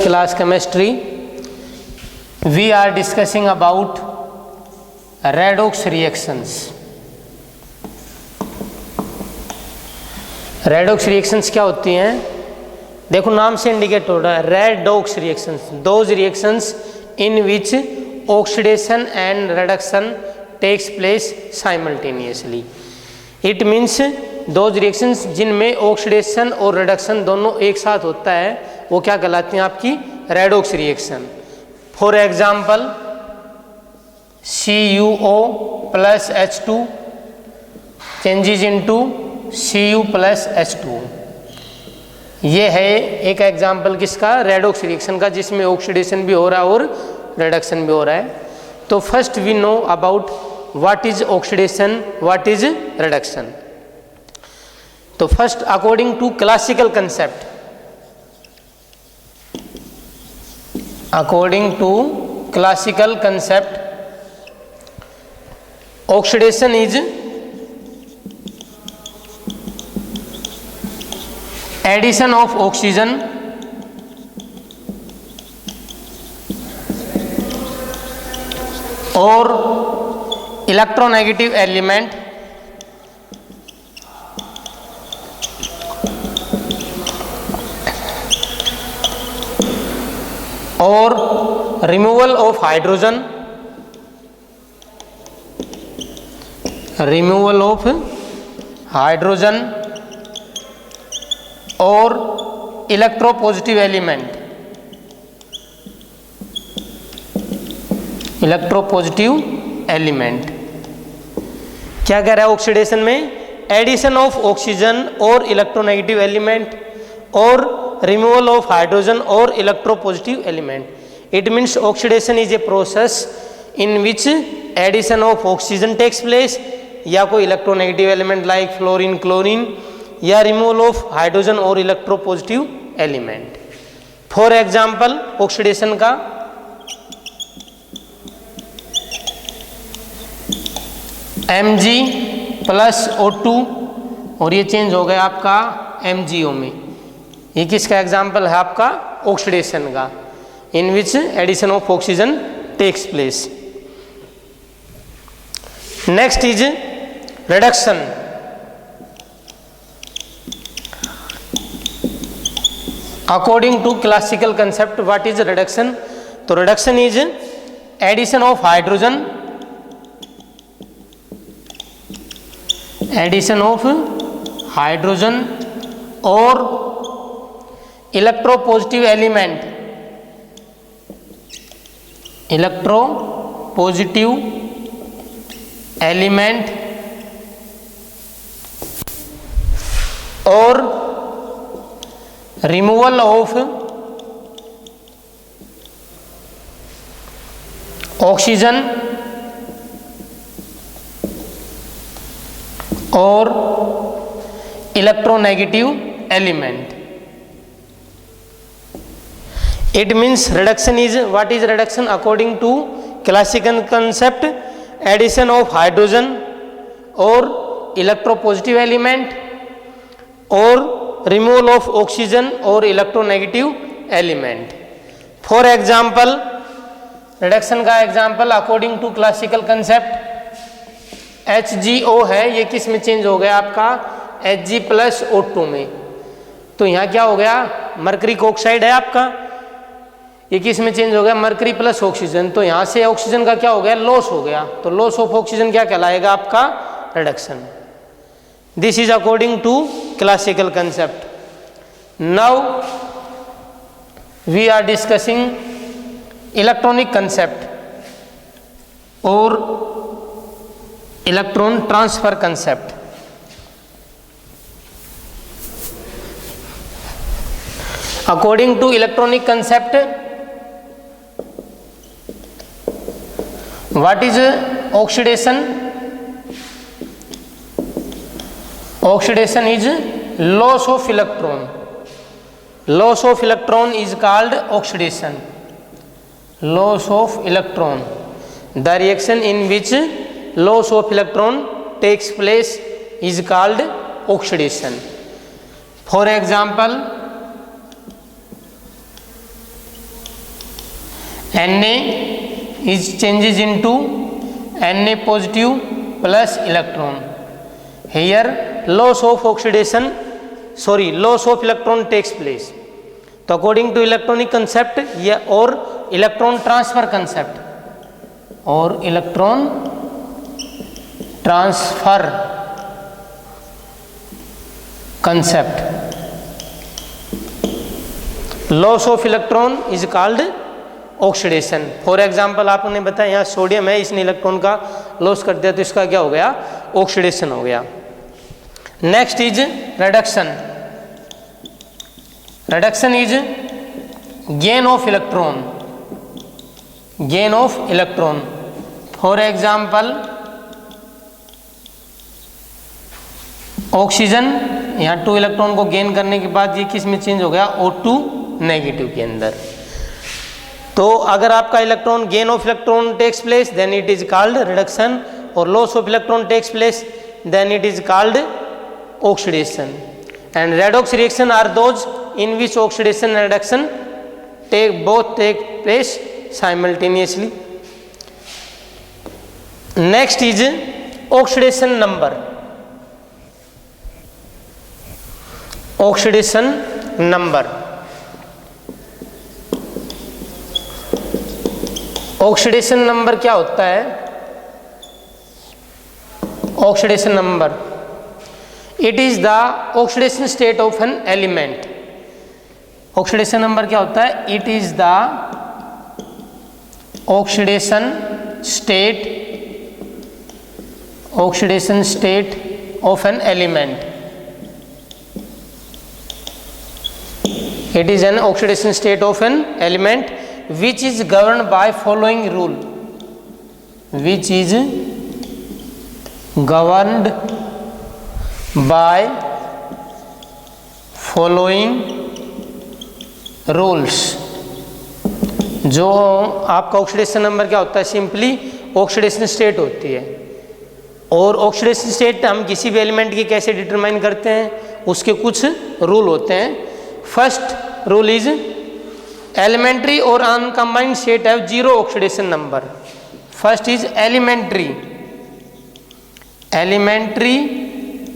Class chemistry, we are discussing about redox reactions. redox reactions क्या होती हैं? देखो नाम से इंडिकेट हो रहा है redox reactions, those reactions in which oxidation and reduction takes place simultaneously. It means those reactions जिनमें oxidation और reduction दोनों एक साथ होता है वो क्या कहलाती हैं आपकी redox reaction. For example CuO plus H2 changes into Cu plus H2. ये है एक एग्जाम्पल किसका, रेडोक्स रिएक्शन का, जिसमें ऑक्सीडेशन भी हो रहा है और रिडक्शन भी हो रहा है. तो first we know about what is oxidation, what is reduction. तो first according to classical concept, according to classical concept, oxidation is addition of oxygen or electronegative element और removal of hydrogen, removal of hydrogen और electropositive element, electropositive element. क्या कह रहा है oxidation में? Addition of oxygen और electronegative element और removal of hydrogen or electropositive element. It means oxidation is a process in which addition of oxygen takes place या कोई electronegative element like fluorine, chlorine या removal of hydrogen और electropositive element. For example oxidation का Mg plus O2 और ये change हो गया आपका MgO में. ये किसका एग्जाम्पल है आपका? ऑक्सीडेशन का, in which addition of oxygen takes place. Next is reduction. According to classical concept what is reduction? तो reduction is addition of hydrogen, addition of hydrogen और इलेक्ट्रोपॉजिटिव एलिमेंट, इलेक्ट्रोपॉजिटिव एलिमेंट और removal of oxygen और electronegative element. It means reduction is, what is reduction according to classical concept? Addition of hydrogen or electropositive element or removal of oxygen or electronegative element. For example reduction का example according to classical concept HgO है, ये किस में change हो गया आपका? Hg plus O2 में. तो यहाँ क्या हो गया? मर्करी ऑक्साइड है आपका, ये किस में चेंज हो गया? Mercury plus oxygen. तो यहाँ से ऑक्सीजन का क्या हो गया? लॉस हो गया. तो लॉस ऑफ ऑक्सीजन क्या कहलाएगा आपका? Reduction. This is according to classical concept. Now we are discussing electronic concept और electron transfer concept. According to electronic concept, what is oxidation? Oxidation is loss of electron. Loss of electron is called oxidation. Loss of electron, the reaction in which loss of electron takes place is called oxidation. For example Na is changes into Na positive plus electron. Here loss of electron takes place. तो according to electronic concept या और electron transfer concept और electron transfer concept, loss of electron is called oxidation. For example आपने बताया यहाँ sodium है, इसने electron का लॉस कर दिया तो इसका क्या हो गया, ऑक्सीडेशन हो गया. Next is reduction. Reduction is gain of electron. Gain of electron for example oxygen, यहाँ 2 इलेक्ट्रॉन को गेन करने के बाद ये किस में चेंज हो गया, O2 नेगेटिव के अंदर. तो अगर आपका electron gain of electron takes place then it is called reduction, और loss of electron takes place then it is called oxidation. And redox reaction are those in which oxidation and reduction both take place simultaneously. Next is oxidation number. Oxidation number. Oxidation number क्या होता है? Oxidation number, it is the oxidation state of an element. Oxidation number क्या होता है? It is the oxidation state of an element. It is an oxidation state of an element which is governed by following rule. Which is governed by following rules. जो आपका oxidation number क्या होता है? Simply oxidation state होती है. और oxidation state हम किसी भी एलिमेंट की कैसे डिटरमाइन करते हैं, उसके कुछ रूल होते हैं. फर्स्ट रूल इज एलिमेंट्री और uncombined state have 0 oxidation number. First is elementary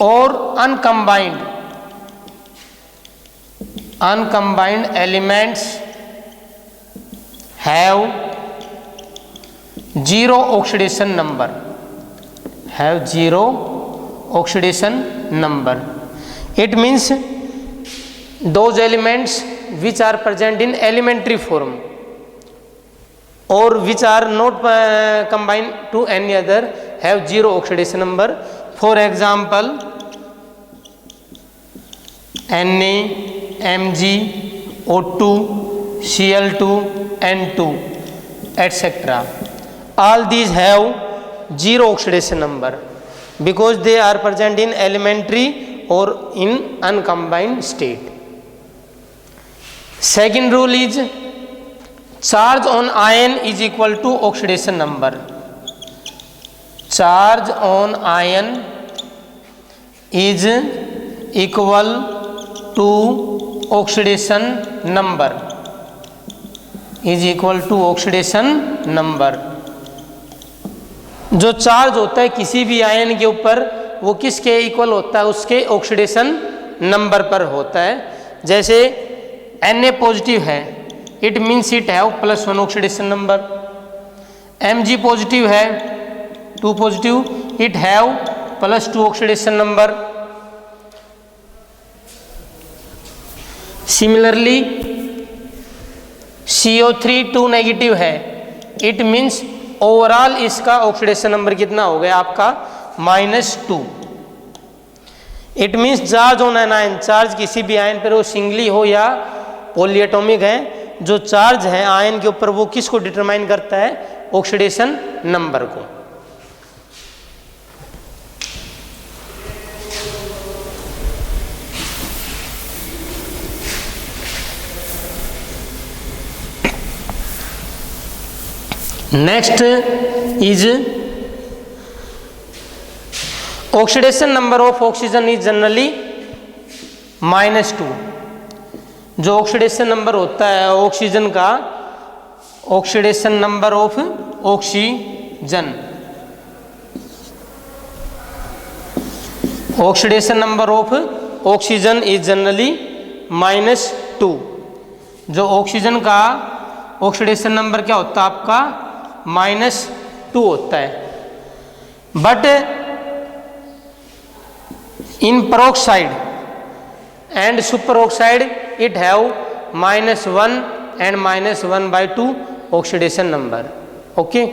और uncombined elements have 0 oxidation number. It means those elements which are present in elementary form or which are not combined to any other have 0 oxidation number. For example, Na, Mg, O2, Cl2, N2, etc. All these have 0 oxidation number because they are present in elementary or in uncombined state. Second rule is charge on ion is equal to oxidation number. Charge on ion is equal to oxidation number. जो charge होता है किसी भी ion के ऊपर वो किसके equal होता है? उसके ऑक्सीडेशन नंबर पर होता है. जैसे Na पॉजिटिव है, it means it have +1 oxidation number. Mg positive है, 2 positive, it have +2 oxidation number. Similarly CO3 2 negative है, इट मीन्स ओवरऑल इसका ऑक्सीडेशन नंबर कितना हो गया आपका? -2. It means charge on an ion, charge किसी भी आयन पर वो सिंगली हो या पॉलीएटॉमिक है, जो चार्ज है आयन के ऊपर वो किसको डिटरमाइन करता है? ऑक्सीडेशन नंबर को. Next is oxidation number of oxygen is generally -2. जो ऑक्सीडेशन नंबर होता है ऑक्सीजन का, oxidation number of oxygen, oxidation number of oxygen is generally -2। जो ऑक्सीजन का ऑक्सीडेशन नंबर क्या होता है आपका, -2 होता है। But in peroxide and superoxide it have -1 and -1/2 oxidation number. Okay.